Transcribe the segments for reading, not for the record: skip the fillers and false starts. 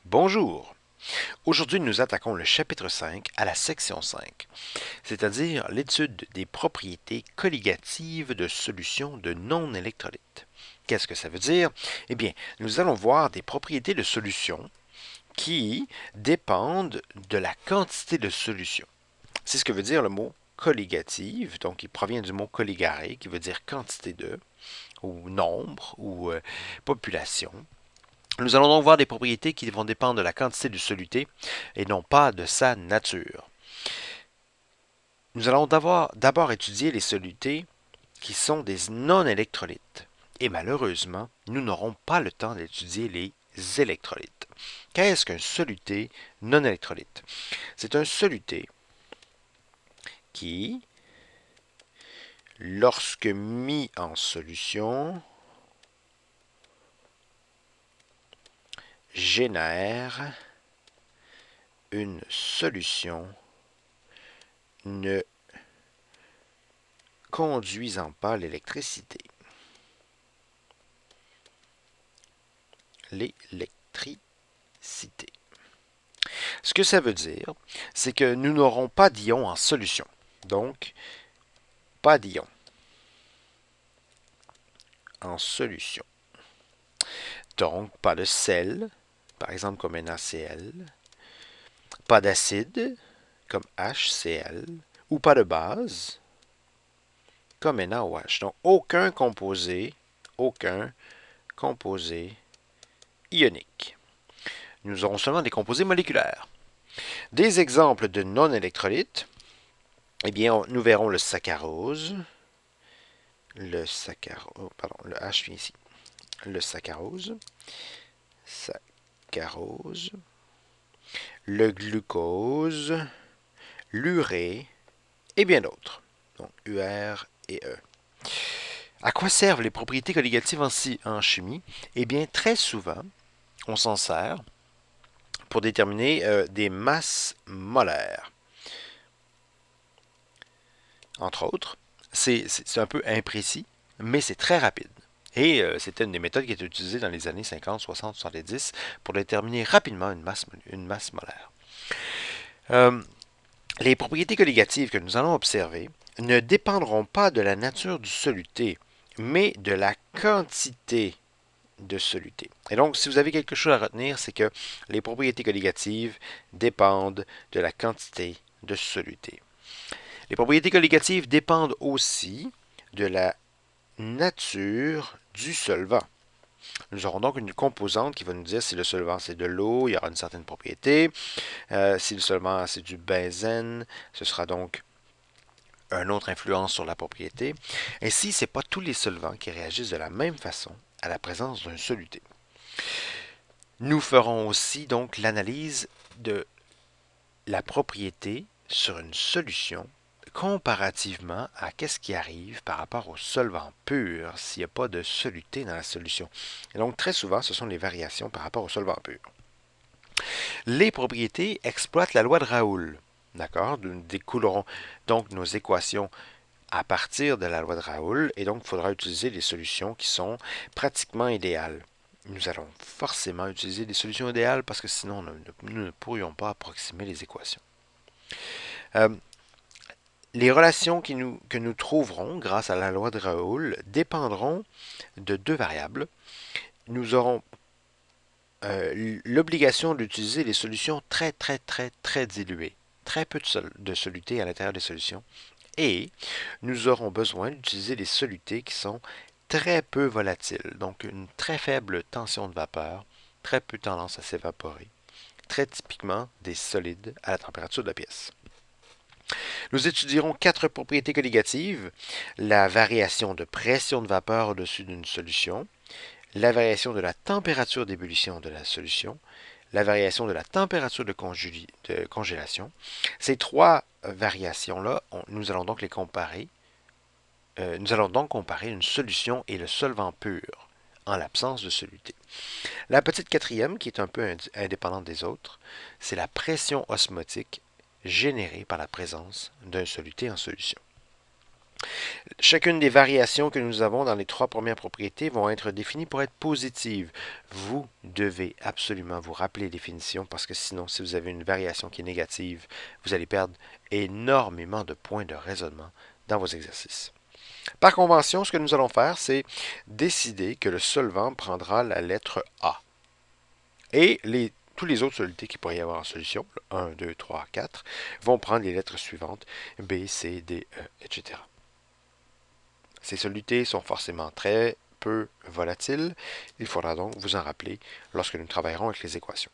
Bonjour! Aujourd'hui, nous attaquons le chapitre 5 à la section 5, c'est-à-dire l'étude des propriétés colligatives de solutions de non-électrolytes. Qu'est-ce que ça veut dire? Eh bien, nous allons voir des propriétés de solutions qui dépendent de la quantité de solution. C'est ce que veut dire le mot colligative, donc il provient du mot colligare, qui veut dire quantité de, ou nombre, ou population. Nous allons donc voir des propriétés qui vont dépendre de la quantité de soluté et non pas de sa nature. Nous allons d'abord étudier les solutés qui sont des non-électrolytes. Et malheureusement, nous n'aurons pas le temps d'étudier les électrolytes. Qu'est-ce qu'un soluté non-électrolyte? C'est un soluté qui, lorsque mis en solution, génère une solution ne conduisant pas l'électricité. L'électricité. Ce que ça veut dire, c'est que nous n'aurons pas d'ions en solution. Donc, pas d'ions en solution. Donc, pas de sel, par exemple comme NaCl, pas d'acide, comme HCl, ou pas de base, comme NaOH. Donc, aucun composé ionique. Nous aurons seulement des composés moléculaires. Des exemples de non-électrolytes, eh bien, nous verrons le saccharose, le H vient ici, le saccharose, le glucose, l'urée et bien d'autres. Donc, UR et E. À quoi servent les propriétés colligatives en chimie? Eh bien, très souvent, on s'en sert pour déterminer des masses molaires. Entre autres, c'est un peu imprécis, mais c'est très rapide. Et c'était une des méthodes qui était utilisée dans les années 50, 60, 70 pour déterminer rapidement une masse molaire. Les propriétés colligatives que nous allons observer ne dépendront pas de la nature du soluté, mais de la quantité de soluté. Et donc, si vous avez quelque chose à retenir, c'est que les propriétés colligatives dépendent de la quantité de soluté. Les propriétés colligatives dépendent aussi de la nature du solvant. Nous aurons donc une composante qui va nous dire si le solvant c'est de l'eau, il y aura une certaine propriété. Si le solvant c'est du benzène, ce sera donc une autre influence sur la propriété. Ainsi, ce n'est pas tous les solvants qui réagissent de la même façon à la présence d'un soluté. Nous ferons aussi donc l'analyse de la propriété sur une solution comparativement à ce qui arrive par rapport au solvant pur s'il n'y a pas de soluté dans la solution. Et donc, très souvent, ce sont les variations par rapport au solvant pur. Les propriétés exploitent la loi de Raoul. D'accord? Nous découlerons donc nos équations à partir de la loi de Raoul et donc il faudra utiliser des solutions qui sont pratiquement idéales. Nous allons forcément utiliser des solutions idéales parce que sinon nous ne pourrions pas approximer les équations. Les relations que nous trouverons grâce à la loi de Raoul dépendront de deux variables. Nous aurons l'obligation d'utiliser des solutions très diluées, très peu de soluté à l'intérieur des solutions, et nous aurons besoin d'utiliser des solutés qui sont très peu volatiles, donc une très faible tension de vapeur, très peu tendance à s'évaporer, très typiquement des solides à la température de la pièce. Nous étudierons quatre propriétés colligatives: la variation de pression de vapeur au-dessus d'une solution, la variation de la température d'ébullition de la solution, la variation de la température de congélation. Ces trois variations-là, nous allons donc les comparer. Nous allons donc comparer une solution et le solvant pur en l'absence de soluté. La petite quatrième, qui est un peu indépendante des autres, c'est la pression osmotique générée par la présence d'un soluté en solution. Chacune des variations que nous avons dans les trois premières propriétés vont être définies pour être positives. Vous devez absolument vous rappeler les définitions parce que sinon, si vous avez une variation qui est négative, vous allez perdre énormément de points de raisonnement dans vos exercices. Par convention, ce que nous allons faire, c'est décider que le solvant prendra la lettre A. Et tous les autres solutés qu'il pourrait y avoir en solution, 1, 2, 3, 4, vont prendre les lettres suivantes, B, C, D, E, etc. Ces solutés sont forcément très peu volatiles. Il faudra donc vous en rappeler lorsque nous travaillerons avec les équations.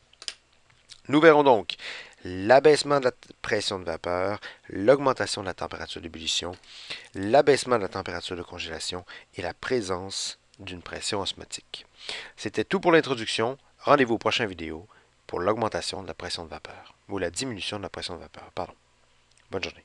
Nous verrons donc l'abaissement de la pression de vapeur, l'augmentation de la température d'ébullition, l'abaissement de la température de congélation et la présence d'une pression osmotique. C'était tout pour l'introduction. Rendez-vous aux prochaines vidéos pour l'augmentation de la pression de vapeur, ou la diminution de la pression de vapeur. Pardon. Bonne journée.